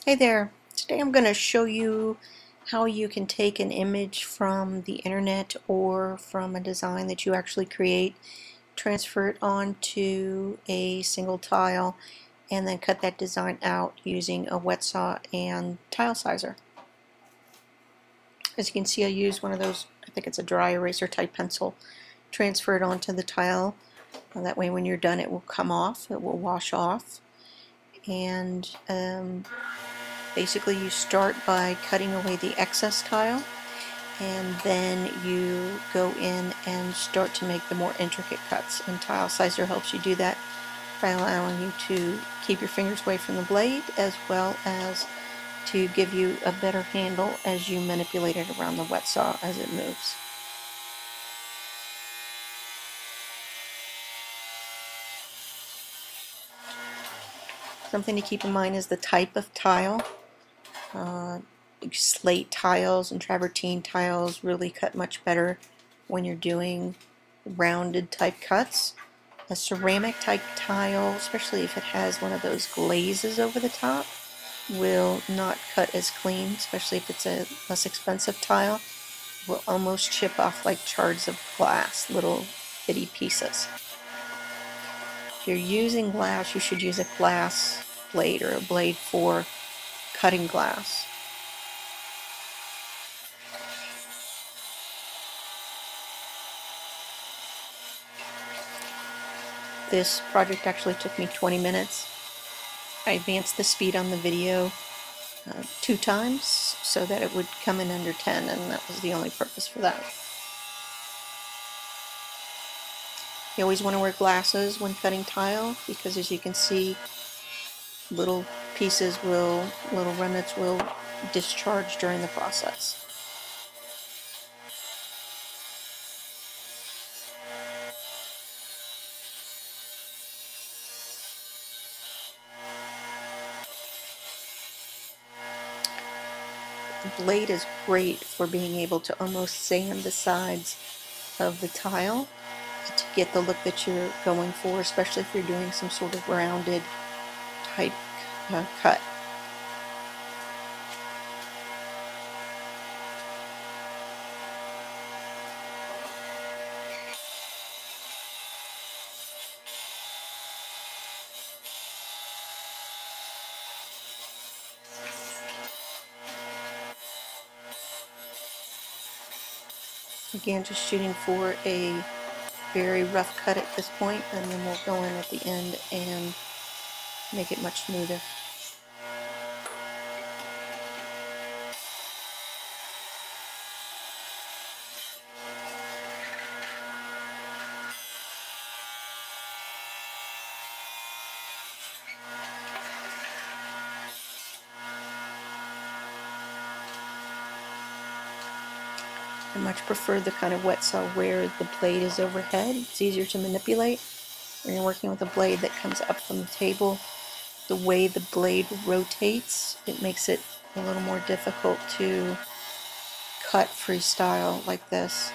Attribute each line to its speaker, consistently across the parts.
Speaker 1: Hey there, today I'm going to show you how you can take an image from the internet or from a design that you actually create, transfer it onto a single tile, and then cut that design out using a wet saw and tilesizer. As you can see, I use one of those, I think it's a dry eraser type pencil, transfer it onto the tile. That way when you're done it will come off, it will wash off. And basically you start by cutting away the excess tile, and then you go in and start to make the more intricate cuts, and tilesizer helps you do that by allowing you to keep your fingers away from the blade as well as to give you a better handle as you manipulate it around the wet saw as it moves. Something to keep in mind is the type of tile. Slate tiles and travertine tiles really cut much better when you're doing rounded type cuts. A ceramic type tile, especially if it has one of those glazes over the top, will not cut as clean, especially if it's a less expensive tile. It will almost chip off like shards of glass, little bitty pieces. If you're using glass, you should use a glass blade or a blade for cutting glass. This project actually took me 20 minutes. I advanced the speed on the video 2 times so that it would come in under 10, and that was the only purpose for that. You always want to wear glasses when cutting tile because, as you can see, little little remnants will discharge during the process. The blade is great for being able to almost sand the sides of the tile to get the look that you're going for, especially if you're doing some sort of rounded type cut. Again, just shooting for a very rough cut at this point, and then we'll go in at the end and make it much smoother. I much prefer the kind of wet saw where the blade is overhead. It's easier to manipulate. When you're working with a blade that comes up from the table, the way the blade rotates, it makes it a little more difficult to cut freestyle like this.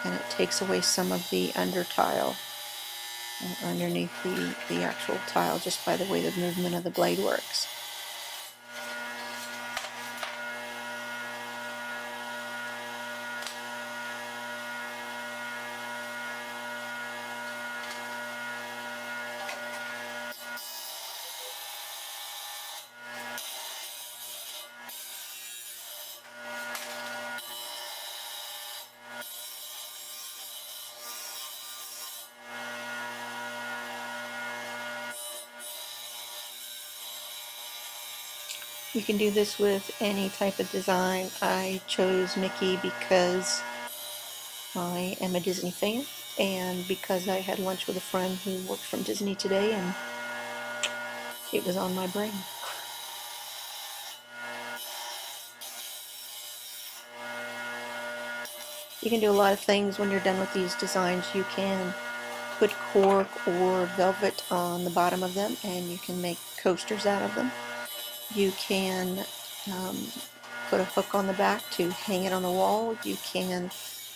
Speaker 1: And it takes away some of the under tile underneath the actual tile just by the way the movement of the blade works. You can do this with any type of design. I chose Mickey because I am a Disney fan, and because I had lunch with a friend who worked from Disney today, and it was on my brain. You can do a lot of things when you're done with these designs. You can put cork or velvet on the bottom of them, and you can make coasters out of them. You can put a hook on the back to hang it on the wall. You can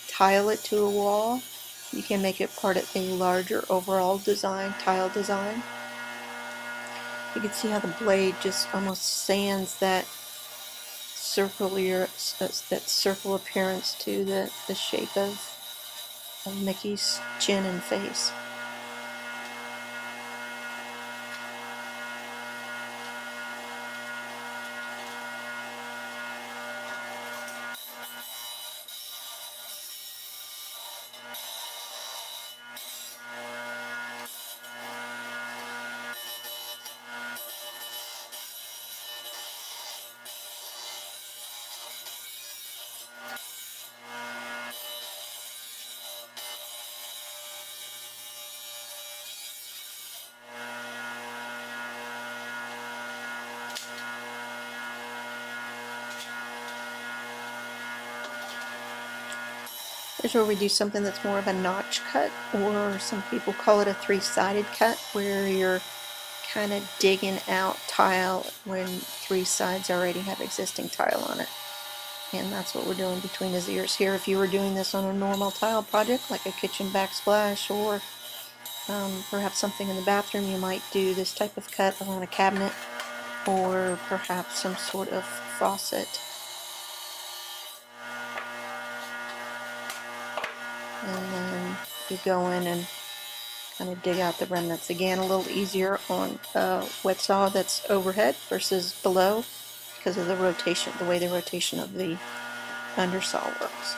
Speaker 1: tile it to a wall. You can make it part of a larger overall design, tile design. You can see how the blade just almost sands that that circle appearance to the shape of Mickey's chin and face. Here's where we do something that's more of a notch cut, or some people call it a three-sided cut, where you're kind of digging out tile when three sides already have existing tile on it. And that's what we're doing between his ears here. If you were doing this on a normal tile project, like a kitchen backsplash, or perhaps something in the bathroom, you might do this type of cut on a cabinet, or perhaps some sort of faucet. And then you go in and kind of dig out the remnants. Again, a little easier on a wet saw that's overhead versus below, because of the rotation, the way the rotation of the undersaw works.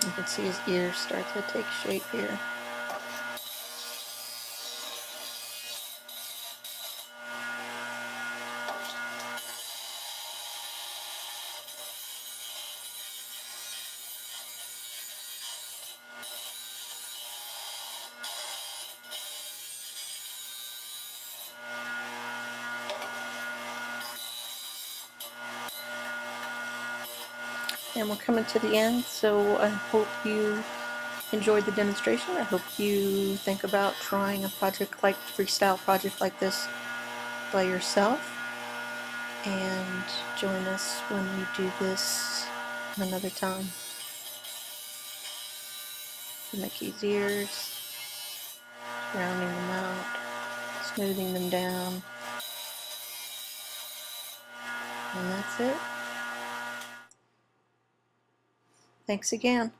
Speaker 1: You can see his ears start to take shape here. And we're coming to the end, so I hope you enjoyed the demonstration. I hope you think about trying a project like freestyle project like this by yourself, and join us when we do this another time. Mickey's ears, rounding them out, smoothing them down, and that's it. Thanks again.